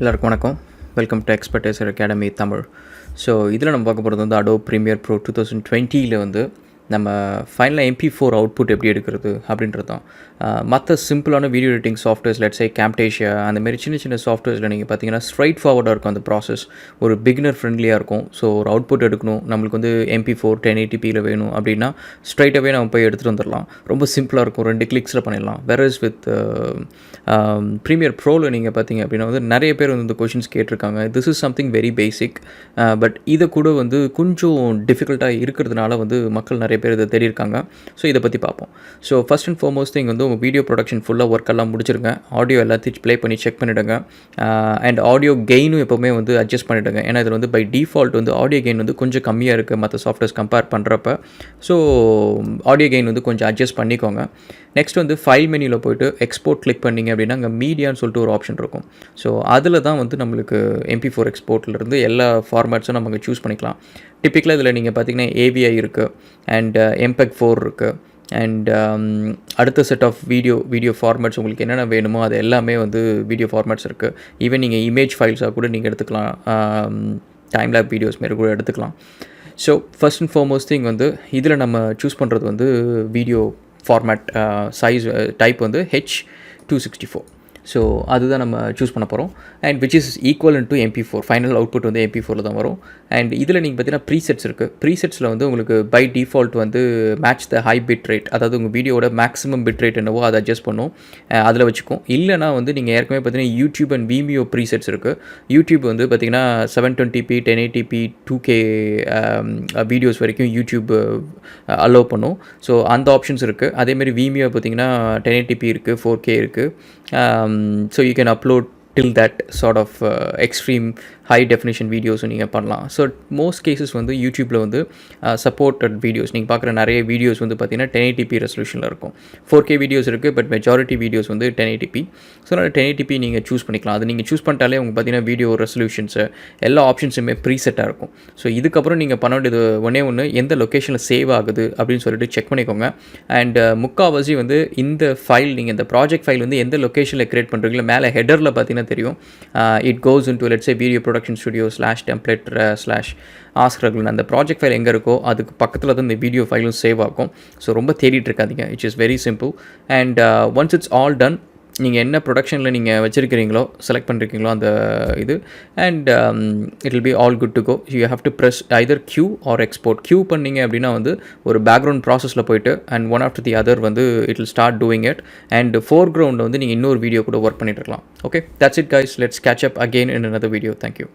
எல்லாருக்கும் வணக்கம். Welcome to Expertisor Academy Tamil. So இதில் நம்ம பார்க்க போகிறது வந்து Adobe Premiere Pro 2020 வந்து நம்ம ஃபைனலாக MP4 அவுட்புட் எப்படி எடுக்கிறது அப்படின்றது தான். மற்ற சிம்பிளான video editing softwares let's Camtasia அந்தமாரி சின்ன சின்ன சாஃப்ட்வேர்ஸில் நீங்கள் பார்த்தீங்கன்னா ஸ்ட்ரைட் ஃபார்வர்டாக இருக்கும் அந்த ப்ராசஸ், ஒரு பிகினர் ஃப்ரெண்ட்லியாக இருக்கும். ஸோ ஒரு அவுட்புட் எடுக்கணும், நம்மளுக்கு வந்து MP4 1080p வேணும் அப்படின்னா ஸ்ட்ரைட்டாகவே நம்ம போய் எடுத்துகிட்டு வந்துடலாம். ரொம்ப சிம்பிளாக இருக்கும், 2 கிளிக்ஸில் பண்ணிடலாம். வெரஸ் வித் ப்ரீமியர் ப்ரோவில் நீங்கள் பார்த்தீங்க அப்படின்னா வந்து நிறைய பேர் வந்து இந்த கொஷின்ஸ் கேட்டிருக்காங்க. This is something very basic, but இதை கூட வந்து கொஞ்சம் டிஃபிகல்ட்டாக இருக்கிறதுனால வந்து மக்கள் நிறைய பேர் இதை தெரியிருக்காங்க. ஸோ இதை பற்றி பார்ப்போம். So first and foremost thing வந்து உங்கள் வீடியோ ப்ரொடக்ஷன் ஃபுல்லாக ஒர்க் எல்லாம் முடிச்சிருங்க. ஆடியோ எல்லாத்தையும் ப்ளே பண்ணி செக் பண்ணிவிடுங்க. அண்ட் ஆடியோ கெயினும் எப்போவுமே வந்து அட்ஜஸ்ட் பண்ணிவிடுங்க. ஏன்னா இதில் வந்து பை டிஃபால்ட் வந்து ஆடியோ கெயின் வந்து கொஞ்சம் கம்மியாக இருக்குது மற்ற சாஃப்ட்வேர்ஸ் கம்பேர் பண்ணுறப்ப. ஸோ ஆடியோ கெயின் வந்து கொஞ்சம் அட்ஜஸ்ட் பண்ணிக்கோங்க. நெக்ஸ்ட் வந்து ஃபைல் மெனியில் போய்ட்டு எக்ஸ்போர்ட் கிளிக் பண்ணிங்க அப்படின்னா அங்கே மீடியான்னு சொல்லிட்டு ஒரு ஆப்ஷன் இருக்கும். ஸோ அதில் தான் வந்து நம்மளுக்கு MP4 எக்ஸ்போர்ட்லேருந்து எல்லா ஃபார்மேட்ஸும் நம்ம அங்கே சூஸ் பண்ணிக்கலாம். டிப்பிக்கலாக இதில் நீங்கள் பார்த்தீங்கன்னா AVI இருக்குது அண்ட் MPEG-4 இருக்குது அண்ட் அடுத்த செட் ஆஃப் வீடியோ ஃபார்மேட்ஸ் உங்களுக்கு என்னென்ன வேணுமோ அது எல்லாமே வந்து வீடியோ ஃபார்மேட்ஸ் இருக்குது. ஈவன் நீங்கள் இமேஜ் ஃபைல்ஸாக கூட நீங்கள் எடுத்துக்கலாம், டைம் லேப் வீடியோஸ் மாரி கூட எடுத்துக்கலாம். So first and foremost thing வந்து இதில் நம்ம சூஸ் பண்ணுறது வந்து வீடியோ ஃபார்மேட் சைஸ் டைப் வந்து H264. ஸோ அதுதான் நம்ம சூஸ் பண்ண போகிறோம். And which is equal to MP4. Final output வந்து MP4 தான் வரும். அண்ட் இதில் நீங்கள் பார்த்தீங்கன்னா ப்ரீசெட்ஸ் இருக்குது. ப்ரீசெட்ஸில் வந்து உங்களுக்கு பை டிஃபால்ட் வந்து match the high bit rate, அதாவது உங்கள் வீடியோட மேக்ஸிமம் பிட் ரேட் என்னவோ அதை அட்ஜஸ்ட் பண்ணும், அதில் வச்சுக்கும். இல்லைனா வந்து நீங்கள் ஏற்கனவே பார்த்தீங்கன்னா யூடியூப் அண்ட் Vimeo ப்ரீசெட்ஸ் இருக்குது. யூடியூப் வந்து பார்த்தீங்கன்னா 720p 1080p 2K வீடியோஸ் வரைக்கும் யூடியூப் அலோவ் பண்ணும். ஸோ அந்த ஆப்ஷன்ஸ் இருக்குது. அதேமாதிரி Vimeo பார்த்தீங்கன்னா 1080p இருக்குது, 4K இருக்குது. So you can upload till that sort of extreme high definition வீடியோஸும் நீங்கள் பண்ணலாம். ஸோ மோஸ்ட் கேசஸ் வந்து யூடியூப்பில் வந்து சப்போர்ட்டட் வீடியோஸ் நீங்கள் பார்க்குற நிறைய வீடியோஸ் வந்து பார்த்தீங்கன்னா 1080p ரெசல்யூஷனில் இருக்கும். 4K வீடியோஸ் இருக்குது, பட் மெஜாரிட்டி வீடியோஸ் வந்து 1080p. ஸோ அதனால் 1080p நீங்கள் சூஸ் பண்ணிக்கலாம். அது நீங்கள் சூஸ் பண்ணிட்டாலே உங்களுக்கு பார்த்தீங்கன்னா வீடியோ ரெசல்யூஷன்ஸு எல்லா ஆப்ஷன்ஸுமே ப்ரீசெட்டாக இருக்கும். ஸோ இதுக்கப்புறம் நீங்கள் பண்ண வேண்டியது ஒன்று எந்த லொக்கேஷனில் சேவ் ஆகுது அப்படின்னு சொல்லிட்டு செக் பண்ணிக்கோங்க. அண்ட் முக்கால்வாசி வந்து இந்த ஃபைல் நீங்கள் இந்த ப்ராஜெக்ட் ஃபைல் வந்து எந்த லொக்கேஷனில் க்ரியேட் பண்ணுறீங்களோ மேலே ஹெடரில் பார்த்தீங்கன்னா தெரியும். It goes in to let's say video production studio /template / Raghulan. அந்த ப்ராஜெக்ட் ஃபைல் எங்கே இருக்கோ அதுக்கு பக்கத்தில் தான் இந்த வீடியோ ஃபைலும் சேவ் ஆகும். ஸோ ரொம்ப தேடிட்டு இருக்காதீங்க. It's is very simple. And once it's all done, நீங்கள் என்ன ப்ரொடக்ஷனில் நீங்கள் வச்சுருக்கிறீங்களோ செலக்ட் பண்ணிருக்கீங்களோ அந்த இது, and it will be all good to go. You have to press either Q or export. Q பண்ணிங்க அப்படின்னா வந்து ஒரு பேக்ரவுண்ட் ப்ராசஸில் போய்ட்டு and one after the other வந்து it will start doing it. And ஃபோர்க்ரவுண்டில் வந்து நீங்கள் இன்னொரு வீடியோ கூட ஒர்க் பண்ணிட்டு இருக்கலாம். Okay, that's it guys. Let's catch up again in another video. Thank you.